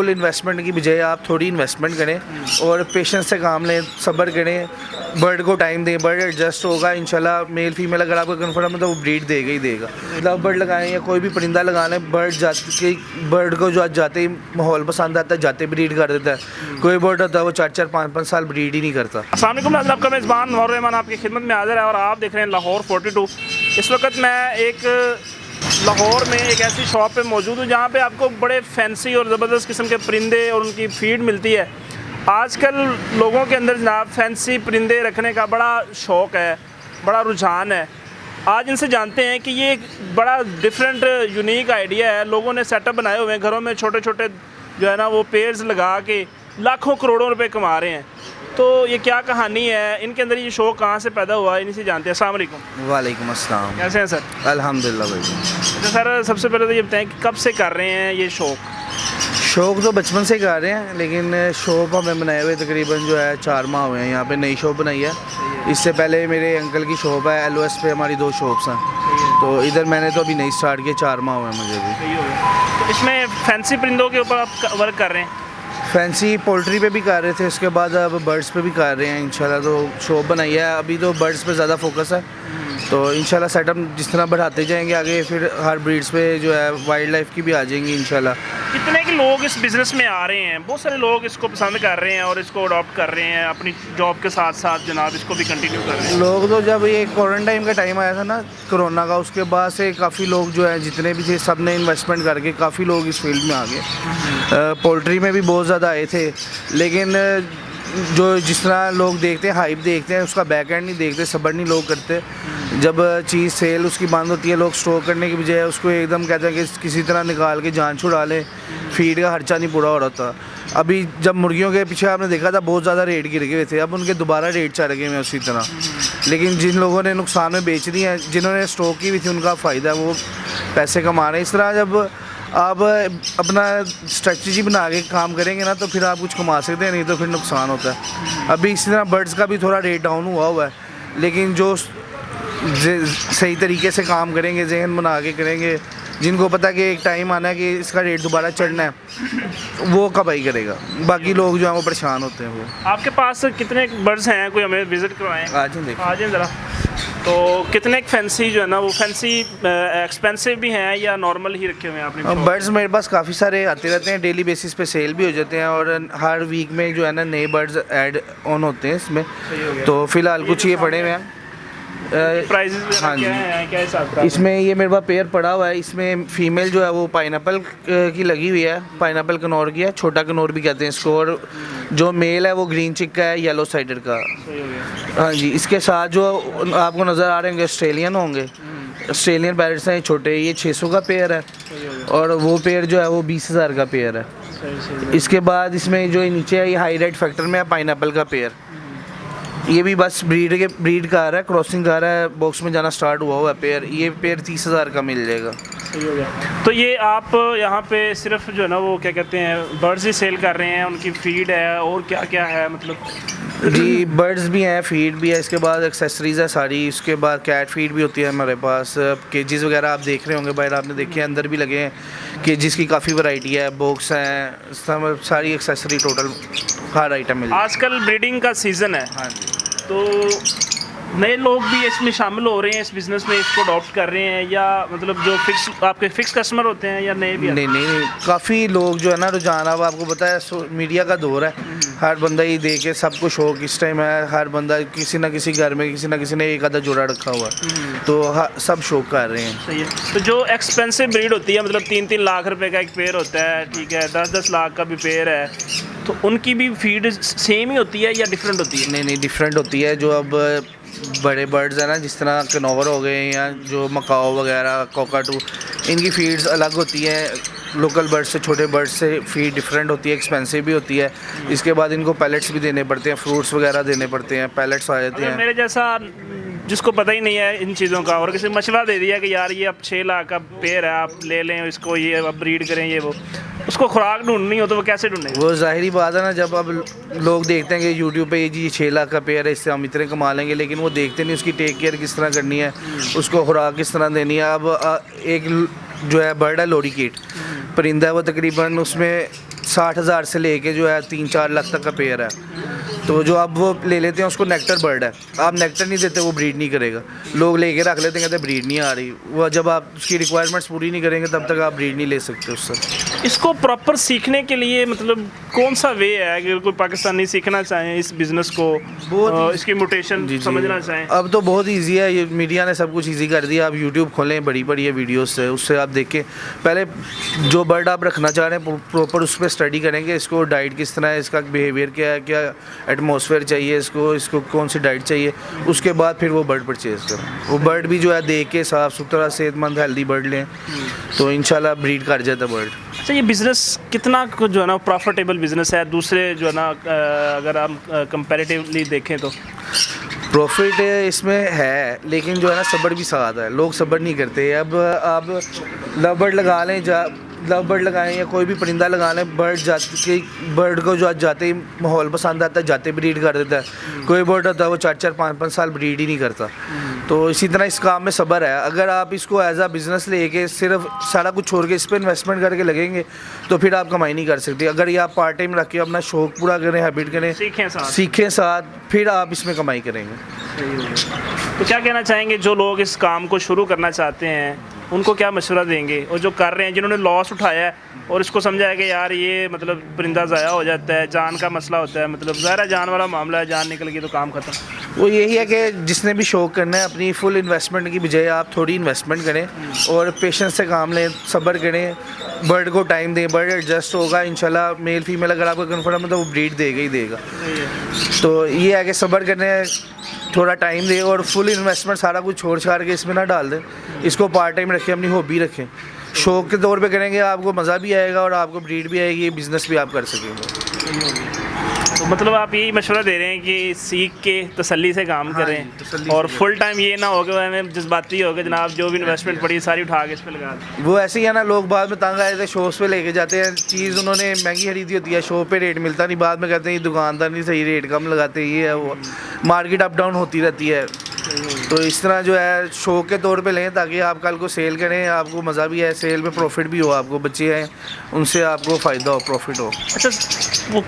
Full investment की बजाय आप थोड़ी इन्वेस्टमेट करें और पेशेंस से काम लें, सब्र करें, बर्ड को टाइम दें, बर्ड एडजस्ट होगा इंशाल्लाह। मेल फीमेल अगर आपको कन्फर्म है तो वो ब्रीड देगा ही देगा। लव बर्ड लगाएं या कोई भी परिंदा लगा लें, बर्ड को जो आज जाते ही माहौल पसंद आता है, जाते ब्रीड कर देता है। कोई बर्ड होता है वो 4-4, 5-5 साल ब्रीड ही नहीं करता। अस्सलाम वालेकुम नाज़रीन, आपका मेज़बान नूर रहमान आपकी खिदमत में हाज़िर है और आप देख रहे हैं लाहौर 42। इस वक्त मैं एक लाहौर में एक ऐसी शॉप पे मौजूद हूँ जहाँ पे आपको बड़े फैंसी और ज़बरदस्त किस्म के परिंदे और उनकी फीड मिलती है। आजकल लोगों के अंदर जनाब फैंसी परिंदे रखने का बड़ा शौक़ है, बड़ा रुझान है। आज इनसे जानते हैं कि ये एक बड़ा डिफरेंट यूनिक आइडिया है। लोगों ने सेटअप बनाए हुए हैं घरों में, छोटे छोटे जो है ना वो पेयर्स लगा के लाखों करोड़ों रुपए कमा रहे हैं। तो ये क्या कहानी है, इनके अंदर ये शौक़ कहाँ से पैदा हुआ है, इन्हीं से जानते हैं। अस्सलाम वालेकुम। वालेकुम अस्सलाम। कैसे हैं सर? अल्हम्दुलिल्लाह भाई। अच्छा सर, सबसे पहले तो ये बताएं कि कब से कर रहे हैं ये शौक़? शौक़ तो बचपन से कर रहे हैं, लेकिन शॉप हमें बनाए हुए तकरीबन जो है 4 माह हुए हैं। यहाँ पे नई शॉप बनाई है। इससे पहले मेरे अंकल की शॉप है LOS पे, हमारी 2 शॉप्स हैं। तो इधर मैंने तो अभी नहीं स्टार्ट किया, 4 माह हुए हैं मुझे भी। तो इसमें फैंसी परिंदों के ऊपर आप वर्क कर रहे हैं? फैंसी पोल्ट्री पे भी कर रहे थे, उसके बाद अब बर्ड्स पे भी कर रहे हैं इंशाल्लाह। तो शॉप बनाई है, अभी तो बर्ड्स पे ज़्यादा फोकस है। तो इंशाल्लाह सेटअप जिस तरह बढ़ाते जाएंगे आगे, फिर हर ब्रीड्स पे जो है वाइल्ड लाइफ की भी आ जाएंगी इंशाल्लाह। कितने के लोग इस बिज़नेस में आ रहे हैं? बहुत सारे लोग इसको पसंद कर रहे हैं और इसको अडॉप्ट कर रहे हैं, अपनी जॉब के साथ साथ जनाब इसको भी कंटिन्यू कर रहे हैं। लोग तो जब ये क्वारंटाइन का टाइम आया था ना कोरोना का, उसके बाद से काफ़ी लोग जो है जितने भी थे सब ने इन्वेस्टमेंट करके काफ़ी लोग इस फील्ड में आ गए। पोल्ट्री में भी बहुत ज़्यादा आए थे, लेकिन जो जिस तरह लोग देखते हैं, हाइप देखते हैं, उसका बैक एंड नहीं देखते, सब्र नहीं लोग करते। जब चीज़ सेल उसकी बंद होती है, लोग स्टोर करने की बजाय उसको एकदम कहते हैं कि किसी तरह निकाल के जान छुड़ा लें। फीड का खर्चा नहीं पूरा हो रहा था। अभी जब मुर्गियों के पीछे आपने देखा था बहुत ज़्यादा रेट गिर गए थे, अब उनके दोबारा रेट चढ़ गए हैं उसी तरह। लेकिन जिन लोगों ने नुकसान में बेच दी हैं, जिन्होंने स्टॉक की भी थी, उनका फ़ायदा, वो पैसे कमा रहे हैं। इस तरह जब आप अपना स्ट्रेटजी बना के काम करेंगे ना, तो फिर आप कुछ कमा सकते हैं, नहीं तो फिर नुकसान होता है। अभी इसी तरह बर्ड्स का भी थोड़ा रेट डाउन हुआ है, लेकिन जो सही तरीके से काम करेंगे, जहन बना के करेंगे, जिनको पता है कि एक टाइम आना है कि इसका रेट दोबारा चढ़ना है, वो कमाई करेगा। बाकी लोग जो हैं वो परेशान होते हैं। वो आपके पास कितने बर्ड्स हैं? कोई हमें विज़िट करवाएं? आज जाए ज़रा। तो कितने फैंसी जो है ना वो फैंसी एक्सपेंसिव भी हैं या नॉर्मल ही रखे हुए हैं आपने? बर्ड्स मेरे पास काफ़ी सारे आते रहते हैं, डेली बेसिस पे सेल भी हो जाते हैं और हर वीक में जो है ना नए बर्ड्स ऐड ऑन होते हैं इसमें। तो फ़िलहाल कुछ ये पड़े हुए हैं। प्राइसेस हाँ जी, क्या हिसाब का? इसमें ये मेरे पास पेयर पड़ा हुआ है। इसमें फ़ीमेल जो है वो पाइनएप्पल की लगी हुई है, पाइनएप्पल कनौर की है, छोटा कनौर भी कहते हैं इसको। और जो मेल है वो ग्रीन चिक का है, येलो साइडेड का। हाँ जी, इसके साथ जो आपको नज़र आ रहे होंगे ऑस्ट्रेलियन होंगे, ऑस्ट्रेलियन पैरेट्स हैं छोटे। ये 600 का पेयर है और वो पेयर जो है वो 20,000 का पेयर है। इसके बाद इसमें जो नीचे है ये हाई रेट फैक्टर में है पाइनएप्पल का पेयर। ये भी बस ब्रीड का आ रहा है, क्रॉसिंग का आ रहा है, बॉक्स में जाना स्टार्ट हुआ है पेयर। ये पेयर 30,000 का मिल जाएगा। सही हो गया। तो ये आप यहाँ पे सिर्फ जो है ना वो क्या कहते हैं बर्ड्स ही सेल कर रहे हैं, उनकी फीड है और क्या क्या है मतलब? जी, बर्ड्स भी हैं, फीड भी है, इसके बाद एक्सेसरीज़ है सारी, उसके बाद कैट फीड भी होती है हमारे पास। केजेस वगैरह आप देख रहे होंगे बाहर, आपने देखे अंदर भी लगे हैं केजेस की काफ़ी वैरायटी है, बॉक्स हैं, सब सारी एक्सेसरी टोटल हर आइटम मिल। आजकल ब्रीडिंग का सीज़न है। हाँ जी। तो नए लोग भी इसमें शामिल हो रहे हैं, इस बिज़नेस में इसको अडॉप्ट कर रहे हैं, या मतलब जो आपके फिक्स कस्टमर होते हैं या नए भी? नहीं, काफ़ी लोग जो है ना रुझान, अब आपको पता है मीडिया का दौर है, हर बंदा ही देखे, सबको शौक इस टाइम है। हर बंदा किसी ना किसी घर में किसी ना किसी ने एक आधा जोड़ा रखा हुआ है, तो सब शौक कर रहे हैं। सही है। तो जो एक्सपेंसिव ब्रीड होती है, मतलब 3-3 लाख रुपए का एक पेयर होता है, ठीक है, 10-10 लाख का भी पेयर है, तो उनकी भी फीड सेम ही होती है या डिफरेंट होती है? नहीं, डिफरेंट होती है। जो अब बड़े बर्ड्स हैं ना, जिस तरह कनौर हो गए या जो मकाओ वगैरह, कोकाटू, इनकी फीड्स अलग होती हैं। लोकल बर्ड्स से, छोटे बर्ड्स से फीड डिफरेंट होती है, एक्सपेंसिव भी होती है। इसके बाद इनको पैलेट्स भी देने पड़ते हैं, फ्रूट्स वगैरह देने पड़ते हैं, पैलेट्स आ जाते हैं। मेरे जैसा जिसको पता ही नहीं है इन चीज़ों का और किसी मशवरा दे दिया कि यार ये अब 6 लाख का पेयर है, आप ले लें इसको, ये अब ब्रीड करें, ये वो, उसको खुराक ढूंढनी हो तो वो कैसे ढूंढे? वो ज़ाहिरी बात है ना, जब अब लोग देखते हैं कि यूट्यूब पे ये जी 6 लाख का पेयर है, इससे हम इतने कमा लेंगे, लेकिन वो देखते नहीं उसकी टेक केयर किस तरह करनी है, उसको खुराक किस तरह देनी है। अब एक जो है बर्ड है लोरी कीट परिंदा है, वो तकरीबन उसमें 60,000 से लेके जो है 3-4 लाख तक का पेयर है। तो जो आप वो ले लेते हैं उसको नेक्टर बर्ड है, आप नेक्टर नहीं देते वो ब्रीड नहीं करेगा। लोग लेके रख लेते हैं, कहते हैं ब्रीड नहीं आ रही। वो जब आप उसकी रिक्वायरमेंट्स पूरी नहीं करेंगे तब तक आप ब्रीड नहीं ले सकते उससे। इसको प्रॉपर सीखने के लिए मतलब कौन सा वे है, अगर कोई पाकिस्तानी सीखना चाहें इस बिज़नेस को, इसकी म्यूटेशन समझना चाहें? अब तो बहुत इजी है, ये मीडिया ने सब कुछ इजी कर दिया। आप यूट्यूब खोलें, बड़ी बड़ी है वीडियोस से, उससे आप देखें। पहले जो बर्ड आप रखना चाह रहे हैं प्रॉपर उस पर स्टडी करेंगे, इसको डाइट किस तरह है, इसका बिहेवियर क्या है, क्या एटमॉस्फेयर चाहिए इसको कौन सी डाइट चाहिए, उसके बाद फिर वो बर्ड परचेज़ करें। वो बर्ड भी जो है देख के साफ़ सुथरा सेहतमंद हेल्दी बर्ड लें, तो इंशाल्लाह ब्रीड कर जाता है बर्ड। अच्छा, ये बिज़नेस कितना जो है ना प्रॉफिटेबल बिज़नेस है दूसरे जो है ना, अगर हम कंपैरेटिवली देखें तो? प्रॉफिट इसमें है, लेकिन जो है ना सब्र भी साथ है, लोग सब्र नहीं करते। अब आप लव बर्ड लगा लें, लव बर्ड लगाएं या कोई भी परिंदा लगा लें, बर्ड को जो जाते ही माहौल पसंद आता है, जाते ब्रीड कर देता है। कोई बर्ड होता है वो 4-4, 5-5 साल ब्रीड ही नहीं करता। तो इसी तरह इस काम में सब्र है। अगर आप इसको एज आ बिज़नेस लेके सिर्फ सारा कुछ छोड़ के इस पर इन्वेस्टमेंट करके लगेंगे तो फिर आप कमाई नहीं कर सकते। अगर ये आप पार्ट टाइम रख के अपना शौक पूरा करें, हैबिट करें, सीखें साथ, फिर आप इसमें कमाई करेंगे। तो क्या कहना चाहेंगे जो लोग इस काम को शुरू करना चाहते हैं, उनको क्या मशवरा देंगे? और जो कर रहे हैं, जिन्होंने लॉस उठाया है और इसको समझा है कि यार ये मतलब परिंदा ज़ाया हो जाता है, जान का मसला होता है, मतलब ज़ाहिर है जान वाला मामला है, जान निकल गई तो काम ख़त्म। वो यही है कि जिसने भी शौक करना है, अपनी फुल इन्वेस्टमेंट की बजाय आप थोड़ी इन्वेस्टमेंट करें और पेशेंस से काम लें, सब्र करें, बर्ड को टाइम दें, बर्ड एडजस्ट होगा इंशाल्लाह। मेल फीमेल अगर आपको कन्फर्म है तो वो ब्रीड देगा ही देगा। तो ये है कि सब्र करने, थोड़ा टाइम दें और फुल इन्वेस्टमेंट सारा कुछ छोड़ छाड़ के इसमें ना डाल दें। इसको पार्ट टाइम रखें, अपनी हॉबी रखें, शौक के तौर पे करेंगे, आपको मज़ा भी आएगा और आपको ब्रीड भी आएगी, ये बिज़नेस भी आप कर सकेंगे। तो मतलब आप यही मशवरा दे रहे हैं कि सीख के तसल्ली से काम करें और फुल टाइम ये ना हो कि हमें जज्बाती हो कि जनाब जो भी इन्वेस्टमेंट पड़ी सारी उठा के इस पर लगा दें। वो ऐसे ही है ना, लोग बाद में तंग आए थे, शॉप्स पे लेके जाते हैं, चीज़ उन्होंने महंगी खरीदी होती है, शॉप पे रेट मिलता नहीं, बाद में कहते हैं ये दुकानदार नहीं सही रेट कम लगाते, ये है वो। मार्केट अप डाउन होती रहती है। तो इस तरह जो है शौक के तौर पे लें ताकि आप कल को सेल करें, आपको मज़ा भी है, सेल में प्रॉफिट भी हो, आपको बच्चे हैं उनसे आपको फ़ायदा हो, प्रॉफिट हो। अच्छा, वो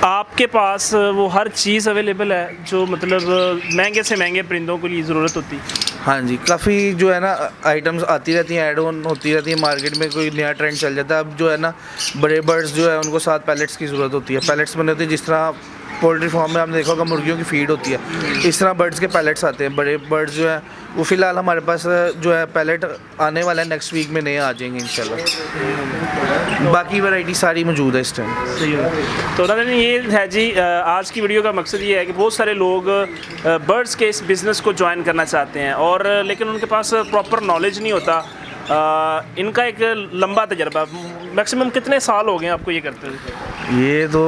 आपके पास वो हर चीज़ अवेलेबल है जो मतलब महंगे से महंगे परिंदों के लिए ज़रूरत होती है? हाँ जी, काफ़ी जो है ना आइटम्स आती रहती हैं, ऐड ऑन होती रहती है मार्केट में, कोई नया ट्रेंड चल जाता है। अब जो है ना बड़े बर्ड्स जो है उनको साथ पैलेट्स की ज़रूरत होती है, पैलेट्स बने होते हैं, जिस तरह पोल्ट्री फार्म में आपने देखा होगा मुर्गियों की फीड होती है, इस तरह बर्ड्स के पैलेट्स आते हैं। बड़े बर्ड्स जो हैं वो फ़िलहाल हमारे पास जो है पैलेट आने वाला है, नेक्स्ट वीक में नए आ जाएंगे इंशाल्लाह। बाकी वैरायटी सारी मौजूद है इस टाइम। तो नाज़रीन, ये है जी आज की वीडियो का मकसद ये है कि बहुत सारे लोग बर्ड्स के इस बिज़नेस को ज्वाइन करना चाहते हैं और लेकिन उनके पास प्रॉपर नॉलेज नहीं होता। इनका एक लंबा तजर्बा, मैक्सिमम कितने साल हो गए आपको ये करते हुए? ये तो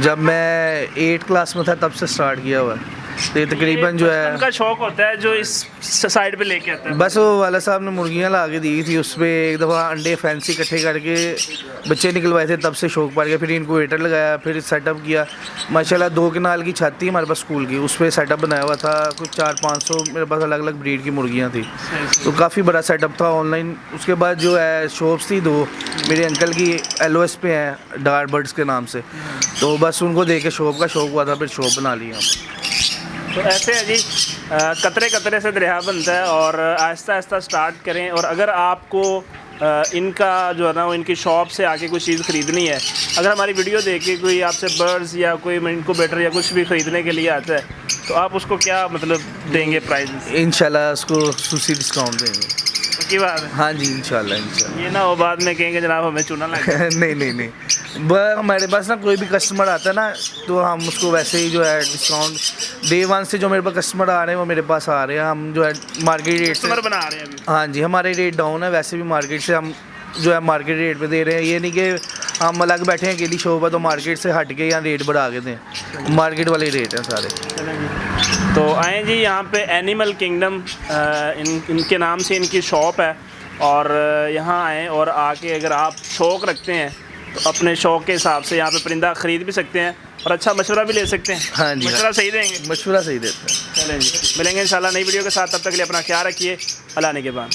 जब मैं 8 क्लास में था तब से स्टार्ट किया हुआ है। तो ये तकरीबन जो है उनका शौक होता है जो इस साइड पे लेके आता है। बस वो वाला साहब ने मुर्गियाँ ला के दी थी, उस पर एक दफ़ा अंडे फैंसी इकट्ठे करके बच्चे निकलवाए थे, तब से शौक पड़ गया। फिर इनक्यूबेटर लगाया, फिर सेटअप किया। माशाल्लाह 2 कनाल की छत थी हमारे पास स्कूल की, उस पर सेटअप बनाया हुआ था। कुछ 400-500 मेरे पास अलग अलग ब्रीड की मुर्गियाँ थी, तो काफ़ी बड़ा सेटअप था ऑनलाइन। उसके बाद जो है शॉप्स थी 2 मेरे अंकल की LOS पे हैं, डार्ट बर्ड्स के नाम से, तो बस उनको देख के शॉप का शौक हुआ था, फिर शॉप बना ली यहाँ पर। तो ऐसे है जी, कतरे कतरे से दरिया बनता है और आहिस्ता आहिस्ता स्टार्ट करें। और अगर आपको इनका जो है ना वो इनकी शॉप से आके कोई चीज़ ख़रीदनी है, अगर हमारी वीडियो देख के कोई आपसे बर्ड्स या कोई इनक्यूबेटर या कुछ भी ख़रीदने के लिए आता है तो आप उसको क्या मतलब देंगे प्राइस? इंशाल्लाह उसको सूसी डिस्काउंट देंगे की बात है। हाँ जी, इंशाल्लाह। ये ना वो बाद में कहेंगे जनाब हमें चूना लगा। नहीं, हमारे पास ना कोई भी कस्टमर आता है ना तो हम उसको वैसे ही जो है डिस्काउंट डे 1 से जो मेरे पास कस्टमर आ रहे हैं वो मेरे पास आ रहे हैं, हम जो है मार्केट रेट से बना रहे हैं अभी। हाँ जी, हमारे रेट डाउन है, वैसे भी मार्केट से हम जो है मार्केट रेट पे दे रहे हैं। ये नहीं कि हम अलग बैठे हैं अकेली शॉप है तो मार्केट से हट के यहाँ रेट बढ़ा के दें, मार्केट वाले रेट हैं सारे। तो आएँ जी, यहाँ पे एनिमल किंगडम इनके नाम से इनकी शॉप है और यहाँ आएँ और आके अगर आप शौक़ रखते हैं तो अपने शौक़ के हिसाब से यहाँ पे परिंदा ख़रीद भी सकते हैं और अच्छा मशवरा भी ले सकते हैं। हाँ जी, मशवरा सही देंगे? मशवरा सही देते हैं। चलें जी, मिलेंगे इंशाल्लाह नई वीडियो के साथ, तब तक के लिए अपना ख्याल रखिए। अल्लाह ने के बाद।